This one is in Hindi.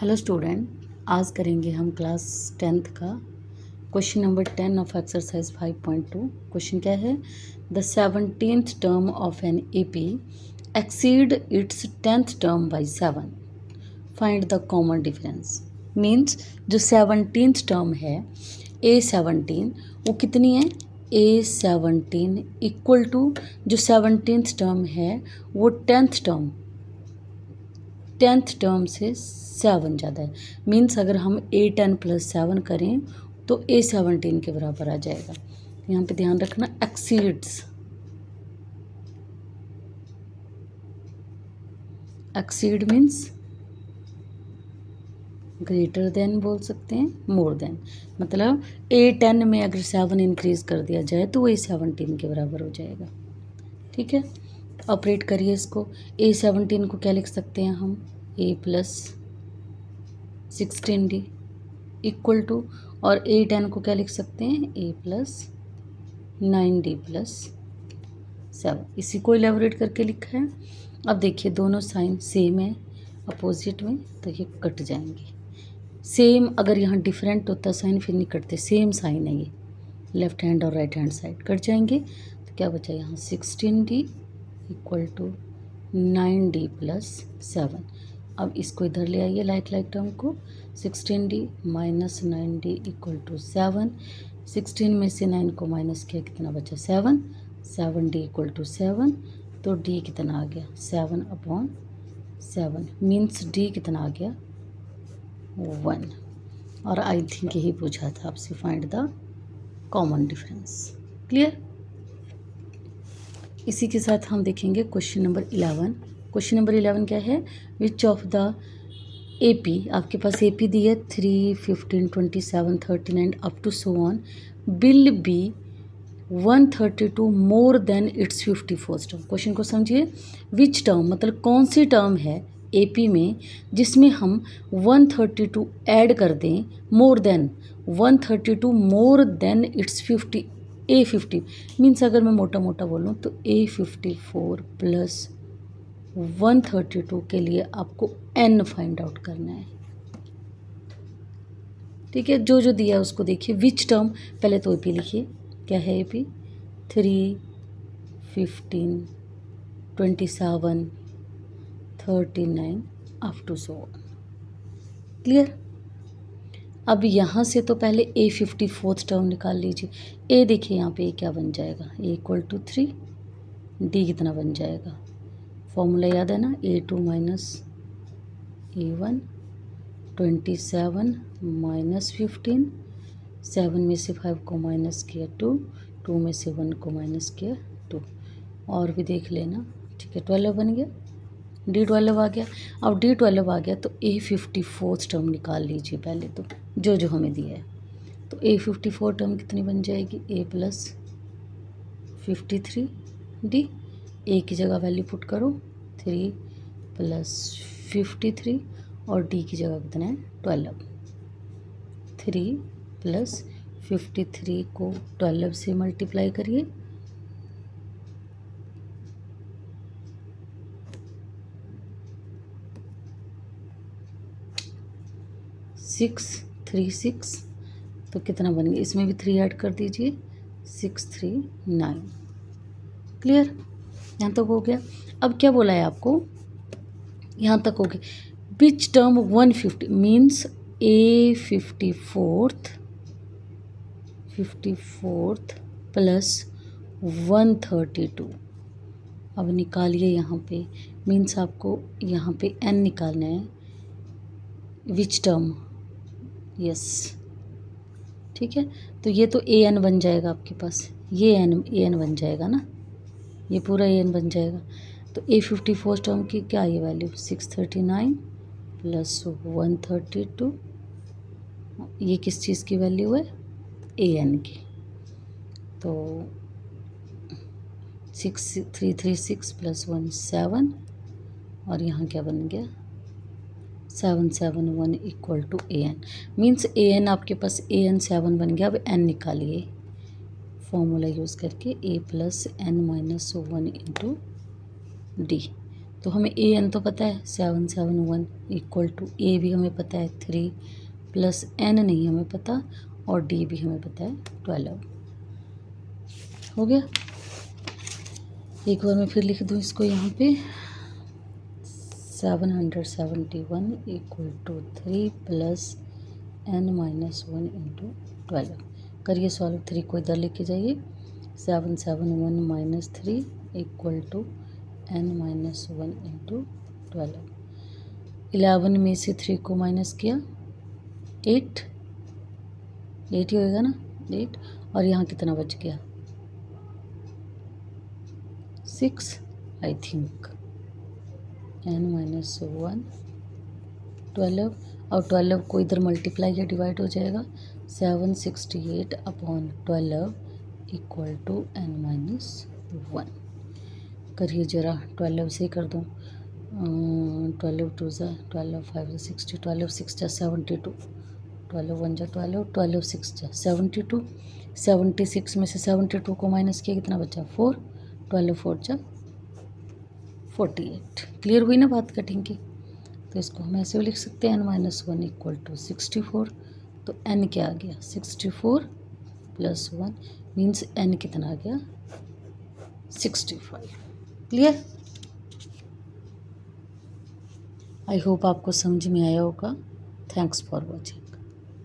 हेलो स्टूडेंट, आज करेंगे हम क्लास 10th का question number 10 of exercise 5.2। Question क्या है? The 17th term of an AP exceed it's 10th term by 7, find the common difference. Means जो 17th टर्म है A17 वो कितनी है? A17 इक्वल टू जो 17th टर्म है वो 10th टर्म से 7 ज़्यादा है। मीन्स अगर हम A10 + 7 करें तो A17 के बराबर आ जाएगा। यहाँ पे ध्यान रखना, एक्सीड मीन्स ग्रेटर देन बोल सकते हैं, मोर देन। मतलब A10 में अगर 7 इंक्रीज़ कर दिया जाए तो वो A17 के बराबर हो जाएगा। ठीक है, ऑपरेट करिए इसको। A17 को क्या लिख सकते हैं हम? A + 16D इक्वल टू, और A10 को क्या लिख सकते हैं? A + 9D + 7। इसी को इलेबोरेट करके लिखा है। अब देखिए दोनों साइन सेम है अपोजिट में, तो ये कट जाएंगे। सेम अगर यहाँ डिफरेंट होता साइन फिर नहीं कटते, सेम साइन है ये, लेफ्ट हैंड और राइट हैंड साइड कट जाएंगे। तो क्या बचा यहाँ? 16D equal to 9D + 7। अब इसको इधर ले आइए लाइक टर्म को। 16D - 9D equal to 7। 16 में से 9 को माइनस किया, कितना बचा? 7। 7D equal to 7। तो D कितना आ गया? 7/7। मीन्स D कितना आ गया? 1। और आई थिंक यही पूछा था आपसे, find the common difference. Clear? इसी के साथ हम देखेंगे क्वेश्चन नंबर 11। क्वेश्चन नंबर 11 क्या है? विच ऑफ द AP, आपके पास AP दी है 3, 15, 27, 39 up to so on, will be 132 more than it's 54th term. Question को समझिए। विच टर्म मतलब कौन सी टर्म है AP में जिसमें हम 132 ऐड कर दें, more than 132 more than it's 50 A50। Means अगर मैं मोटा मोटा बोलूँ तो A54 + 132 के लिए आपको N फाइंड आउट करना है। ठीक है, जो जो दिया है उसको देखिए। विच टर्म, पहले तो AP लिखिए। क्या है AP? 3, 15, 27, 39 up to so on. Clear? अब यहाँ से तो पहले A54th टर्म निकाल लीजिए। A देखिए यहाँ पे क्या बन जाएगा? A equal to 3। D कितना बन जाएगा? फॉर्मूला याद है ना? A2 - A1, 27 - 15, 7 में से 5 को माइनस किया 2, 2 में से 1 को माइनस किया 2। और भी देख लेना। ठीक है, 12 बन गया। D12 आ गया। अब D12 आ गया तो A54th टर्म निकाल लीजिए पहले तो, जो जो हमें दिया है। तो A54 टर्म कितनी बन जाएगी? A + 53D। A की जगह वैल्यू पुट करो 3 + 53, और D की जगह कितना है? 12। 3 + 53 को 12 से मल्टीप्लाई करिए, 636। तो कितना बन गया? इसमें भी 3 ऐड कर दीजिए, 639। क्लियर? यहाँ तक हो गया। अब क्या बोला है आपको? यहाँ तक हो गया। Which term 150 means A54th + 132। अब निकालिए यहाँ पे। मीन्स आपको यहाँ पे N निकालना है। Which term? यस, ठीक है। तो ये तो AN बन जाएगा आपके पास, ये AN बन जाएगा ना, ये पूरा AN बन जाएगा। तो A54 टर्म की क्या ये वैल्यू? 639 + 132। ये किस चीज़ की वैल्यू है? AN की। तो 6336 + 1 7, और यहाँ क्या बन गया? 771 equal to AN। Means AN आपके पास AN 7 बन गया। अब N निकालिए फॉर्मूला यूज़ करके, A + N - 1 × D। तो हमें ए एन तो पता है 771 इक्वल टू ए भी हमें पता है 3 प्लस एन नहीं हमें पता और डी भी हमें पता है 12। हो गया। एक बार मैं फिर लिख दूँ इसको यहाँ पे 771 equal to 3 plus n minus 1 into 12। करिए सॉल्व। 3 को इधर लेके जाइए। 771 minus 3 equal to n minus 1 into 12। 11 में से 3 को माइनस किया 8 ही होएगा ना 8। और यहाँ कितना बच गया 6 आई थिंक। n माइनस 1 12 और 12 को इधर मल्टीप्लाई या डिवाइड हो जाएगा 768 upon 12 equal to n minus 1। करिए ज़रा 12 से कर दूँ। 12 टू ज़ा 12 5 ज़ा 60 12 6 ज़ा 72 12 1 ज़ा 12 12 6 ज़ा 72। 76 में से 72 को माइनस किया कितना बचा 4 12 4 ज़ा 48। क्लियर हुई ना बात कटिंग की। तो इसको हम ऐसे भी लिख सकते हैं n माइनस 1 इक्वल टू 64। तो n क्या आ गया 64 प्लस 1 मीन्स n कितना आ गया 65। क्लियर। आई होप आपको समझ में आया होगा। Thanks for watching.